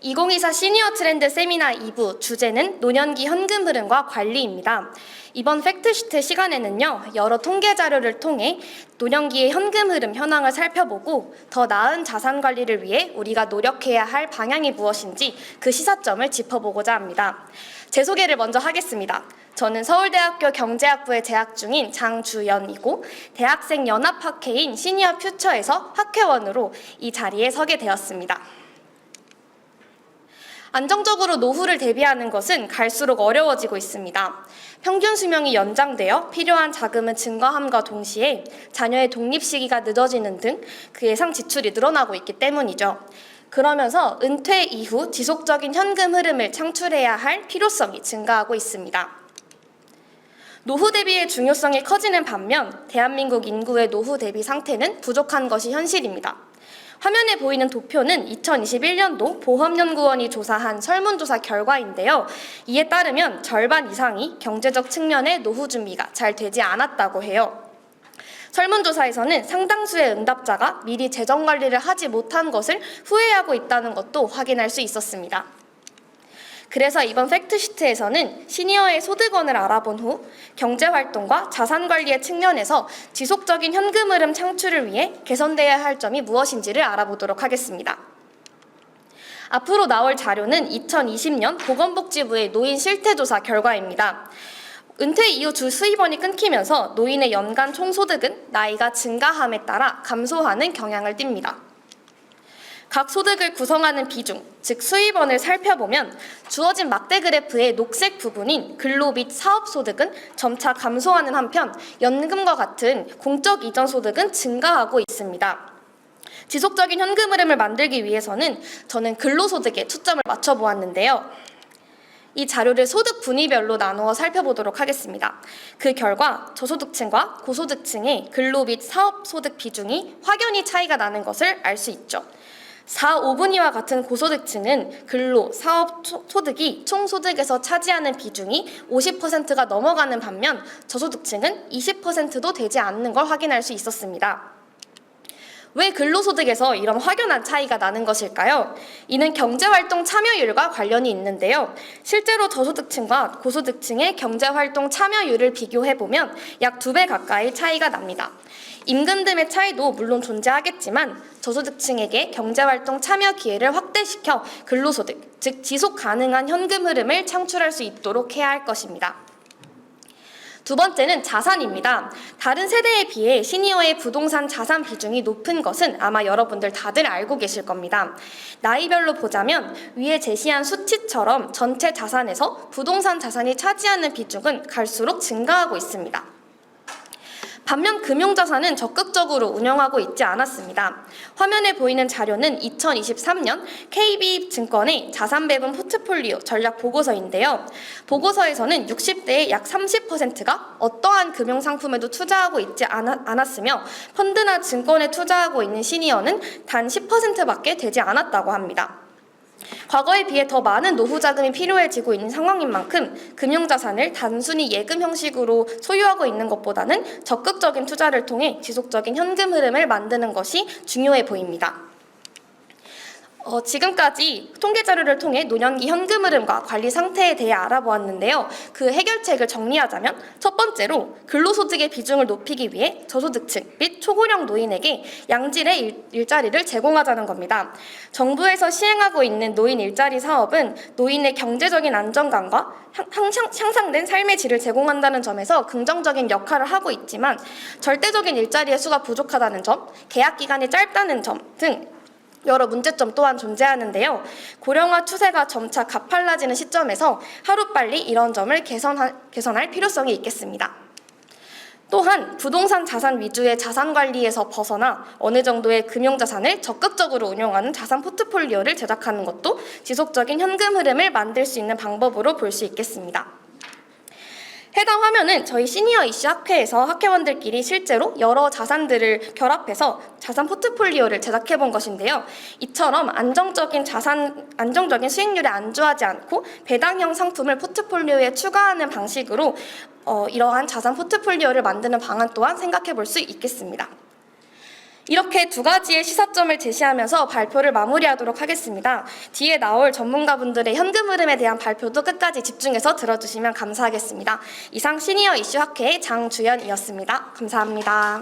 2024 시니어 트렌드 세미나 2부 주제는 노년기 현금 흐름과 관리입니다. 이번 팩트시트 시간에는요, 여러 통계 자료를 통해 노년기의 현금 흐름 현황을 살펴보고 더 나은 자산 관리를 위해 우리가 노력해야 할 방향이 무엇인지 그 시사점을 짚어보고자 합니다. 제 소개를 먼저 하겠습니다. 저는 서울대학교 경제학부에 재학 중인 장주연이고 대학생 연합학회인 시니어 퓨처에서 학회원으로 이 자리에 서게 되었습니다. 안정적으로 노후를 대비하는 것은 갈수록 어려워지고 있습니다. 평균 수명이 연장되어 필요한 자금은 증가함과 동시에 자녀의 독립 시기가 늦어지는 등 그 예상 지출이 늘어나고 있기 때문이죠. 그러면서 은퇴 이후 지속적인 현금 흐름을 창출해야 할 필요성이 증가하고 있습니다. 노후 대비의 중요성이 커지는 반면 대한민국 인구의 노후 대비 상태는 부족한 것이 현실입니다. 화면에 보이는 도표는 2021년도 보험연구원이 조사한 설문조사 결과인데요. 이에 따르면 절반 이상이 경제적 측면의 노후 준비가 잘 되지 않았다고 해요. 설문조사에서는 상당수의 응답자가 미리 재정관리를 하지 못한 것을 후회하고 있다는 것도 확인할 수 있었습니다. 그래서 이번 팩트시트에서는 시니어의 소득원을 알아본 후 경제활동과 자산관리의 측면에서 지속적인 현금 흐름 창출을 위해 개선돼야 할 점이 무엇인지를 알아보도록 하겠습니다. 앞으로 나올 자료는 2020년 보건복지부의 노인 실태조사 결과입니다. 은퇴 이후 주 수입원이 끊기면서 노인의 연간 총소득은 나이가 증가함에 따라 감소하는 경향을 띱니다. 각 소득을 구성하는 비중, 즉 수입원을 살펴보면 주어진 막대 그래프의 녹색 부분인 근로 및 사업 소득은 점차 감소하는 한편 연금과 같은 공적 이전 소득은 증가하고 있습니다. 지속적인 현금 흐름을 만들기 위해서는 저는 근로소득에 초점을 맞춰보았는데요. 이 자료를 소득 분위별로 나누어 살펴보도록 하겠습니다. 그 결과 저소득층과 고소득층의 근로 및 사업 소득 비중이 확연히 차이가 나는 것을 알 수 있죠. 4, 5분위와 같은 고소득층은 근로, 사업 소득이 총소득에서 차지하는 비중이 50%가 넘어가는 반면 저소득층은 20%도 되지 않는 걸 확인할 수 있었습니다. 왜 근로소득에서 이런 확연한 차이가 나는 것일까요? 이는 경제활동 참여율과 관련이 있는데요. 실제로 저소득층과 고소득층의 경제활동 참여율을 비교해보면 약 2배 가까이 차이가 납니다. 임금 등의 차이도 물론 존재하겠지만 저소득층에게 경제활동 참여 기회를 확대시켜 근로소득, 즉 지속 가능한 현금 흐름을 창출할 수 있도록 해야 할 것입니다. 두 번째는 자산입니다. 다른 세대에 비해 시니어의 부동산 자산 비중이 높은 것은 아마 여러분들 다들 알고 계실 겁니다. 나이별로 보자면 위에 제시한 수치처럼 전체 자산에서 부동산 자산이 차지하는 비중은 갈수록 증가하고 있습니다. 반면 금융자산은 적극적으로 운영하고 있지 않았습니다. 화면에 보이는 자료는 2023년 KB증권의 자산배분 포트폴리오 전략 보고서인데요. 보고서에서는 60대의 약 30%가 어떠한 금융상품에도 투자하고 있지 않았으며 펀드나 증권에 투자하고 있는 시니어는 단 10%밖에 되지 않았다고 합니다. 과거에 비해 더 많은 노후 자금이 필요해지고 있는 상황인 만큼 금융자산을 단순히 예금 형식으로 소유하고 있는 것보다는 적극적인 투자를 통해 지속적인 현금 흐름을 만드는 것이 중요해 보입니다. 지금까지 통계 자료를 통해 노년기 현금 흐름과 관리 상태에 대해 알아보았는데요. 그 해결책을 정리하자면 첫 번째로 근로소득의 비중을 높이기 위해 저소득층 및 초고령 노인에게 양질의 일자리를 제공하자는 겁니다. 정부에서 시행하고 있는 노인 일자리 사업은 노인의 경제적인 안정감과 향상된 삶의 질을 제공한다는 점에서 긍정적인 역할을 하고 있지만 절대적인 일자리의 수가 부족하다는 점, 계약 기간이 짧다는 점 등 여러 문제점 또한 존재하는데요. 고령화 추세가 점차 가팔라지는 시점에서 하루빨리 이런 점을 개선할 필요성이 있겠습니다. 또한 부동산 자산 위주의 자산 관리에서 벗어나 어느 정도의 금융자산을 적극적으로 운용하는 자산 포트폴리오를 제작하는 것도 지속적인 현금 흐름을 만들 수 있는 방법으로 볼 수 있겠습니다. 해당 화면은 저희 시니어 이슈 학회에서 학회원들끼리 실제로 여러 자산들을 결합해서 자산 포트폴리오를 제작해 본 것인데요. 이처럼 안정적인 수익률에 안주하지 않고 배당형 상품을 포트폴리오에 추가하는 방식으로 이러한 자산 포트폴리오를 만드는 방안 또한 생각해 볼 수 있겠습니다. 이렇게 두 가지의 시사점을 제시하면서 발표를 마무리하도록 하겠습니다. 뒤에 나올 전문가분들의 현금 흐름에 대한 발표도 끝까지 집중해서 들어주시면 감사하겠습니다. 이상 시니어 이슈 학회의 장주연이었습니다. 감사합니다.